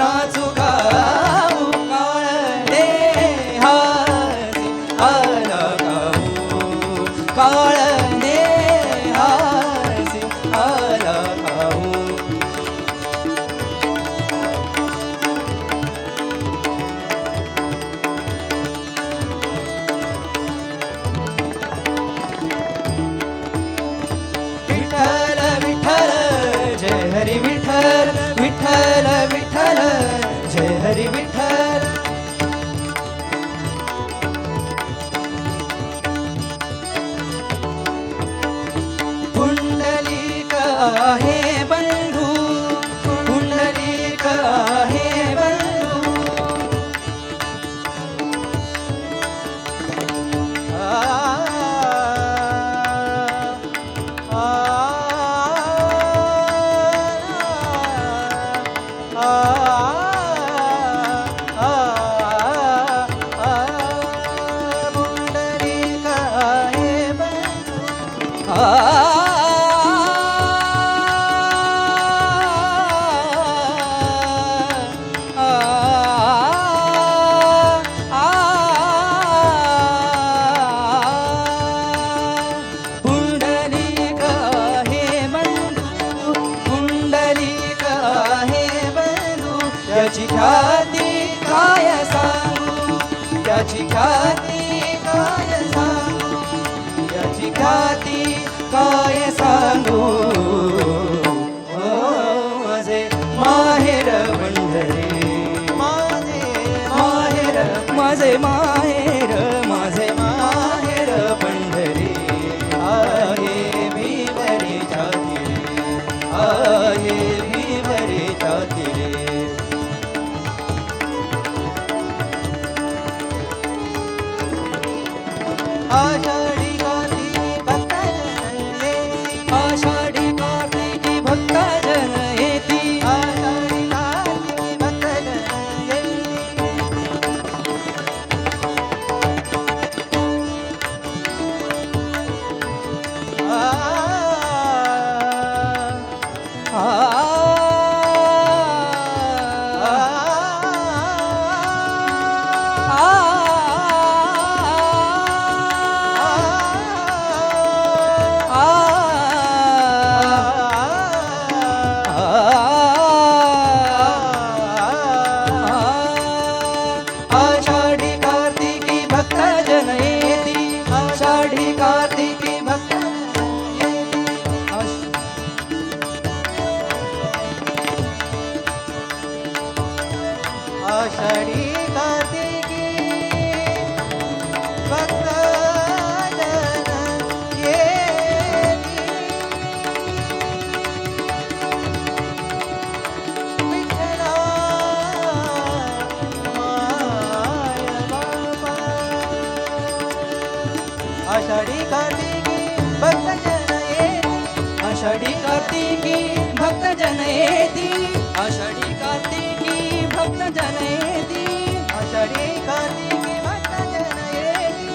नाचू गाऊ काळ देहासी आला गाऊ काळ देहासी आला गाऊ विठ्ठल विठ्ठल जय हरी विठ्ठल विठ्ठल विठ्ठल जय हरी विठ्ठल पुंडलिक आहे बंधू पुंडलिक आहे बंधू पुंडलिक आहे बंधू पुंडलिक आहे बंधू पुंडलिक आहे बंधू याची ख्याती काय सांगू याची ख्याती काय सांगू याची ख्याती काय सांगू ओ माझे माहेर पंढरी माझे माहेर माझे माहेर माझे माहेर पंढरी आहे भीवरी छाती आहे भीवरी छाती आषाढी कार्तिकी भक्तजन येती आषाढी कार्तिकी भक्तजन येती आषाढी कार्तिकी भक्तजन येती आषाढी कार्तिकी भक्तजन येती आषाढी कार्तिकी भक्तजन येती आषाढी कार्तिकी भक्तजन येती विठ्ठला माय बाबा आषाढी कार्तिकी भक्तजन येती आषाढी कार्तिकी भक्तजन येती आषाढी कार्तिकी भक्तजन येती आषाढी कार्तिकी भक्तजन येती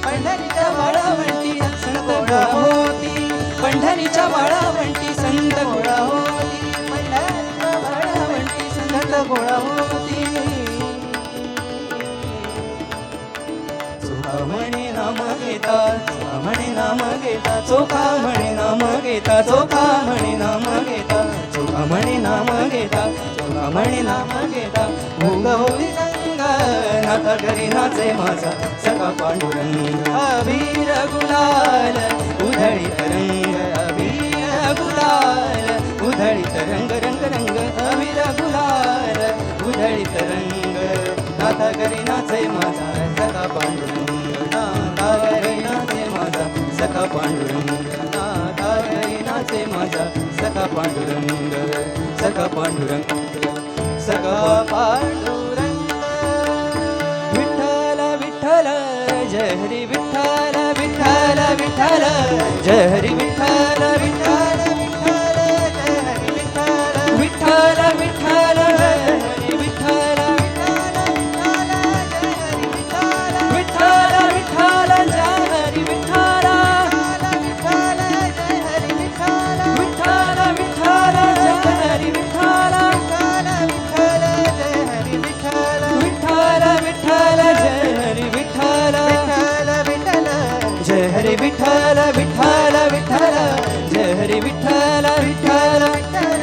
पंढरीच्या वाळावंटी संत गोळा होती पंढरीच्या वाळावंटी संत गोळा होती पंढरीच्या वाळावंटी संत गोळा होती चोखामणी नाम घेता चोखामणी नाम घेता चोखामणी नाम घेता चोखामणी नाम घेता चोखामणी नाम घेता चोखामणी नाम घेता भोग होई संग नाथा घरी नाचे माझा सखा पांडुरंग अबीर गुलाल उधळीत रंग अबीर गुलाल उधळीत रंग रंग रंग अबीर गुलाल उधळीत रंग नाथा घरी नाचे माझा सखा पांडुरंग नाथा घरी नाचे माझा सखा पांडुरंग नाथा घरी नाचे माझा सखा पांडुरंग सखा पांडुरंग सखा पांडुरंग विठ्ठल विठ्ठल जय हरी विठ्ठल विठ्ठल विठ्ठल जय हरी विठ्ठल विठ्ठल विठ्ठल जय हरी विठ्ठल विठ्ठल विठ्ठल जय हरी विठ्ठल विठ्ठल विठ्ठल जय हरी विठ्ठल विठ्ठल विठ्ठल जय हरी विठ्ठल विठ्ठल विठ्ठल जय हरी विठ्ठल विठ्ठल विठ्ठल.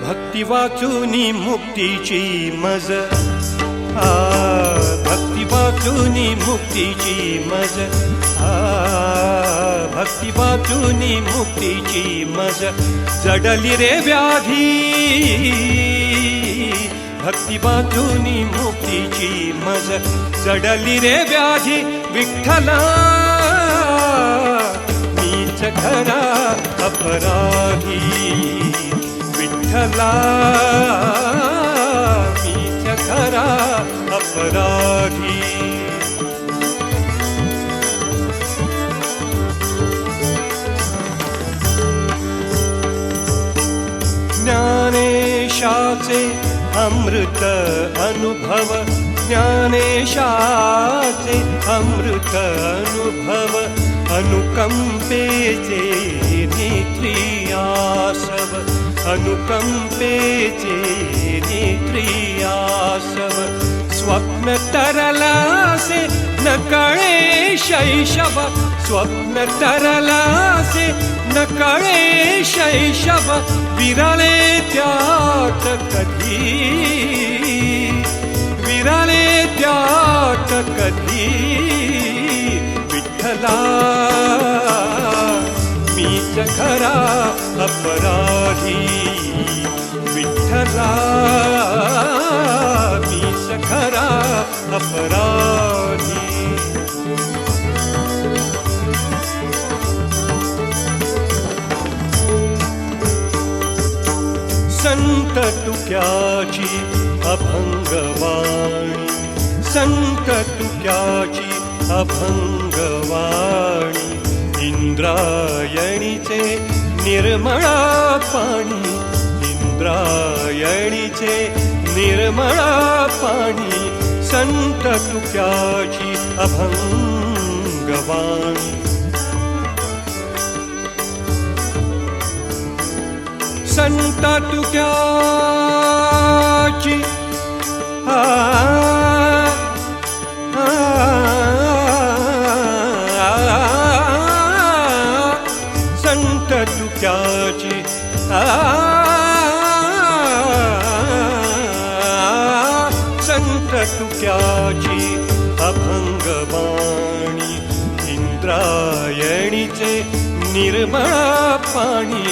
भक्ती वाचूनी मुक्तीची मज, भक्ती वाचूनी मुक्तीची मज, भक्ती वाचूनी मुक्तीची मज, जडली रे व्याधी. भक्ती वाचूनी मुक्तीची मज, जडली रे व्याधी. विठ्ठला मीच खरा अपराधी. विठ्ठला मीच खरा अपराधी. ज्ञानेशाचे अमृत अनुभव, ज्ञानेशाचे अमृत अनुभव, अनुकंपेचे नेत्रियासव, अनुकंपेचे नेत्रियासव. स्वप्न तरलासे न कळे शैशव, स्वप्न तरलासे न कळे शैशव. विरळे त्यात कधी, विरळे त्यात कधी. विठ्ठला मीच खरा अपराधी. विठ्ठला मीच खरा अपराधी. संत तुक्याची अभंगवाणी, संत तुक्याची अभंगवाणी. इंद्रायणीचे निर्मळा पाणी, इंद्रायणीचे निर्मळा पाणी. संत तुक्याची अभंगवाणी. संत तुक्याची संत तुक्याची संत तुक्याची अभंगवाणी. इंद्रायणीचे निर्मळा पाणी.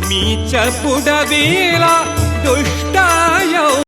मीच पुडविला दुष्टाय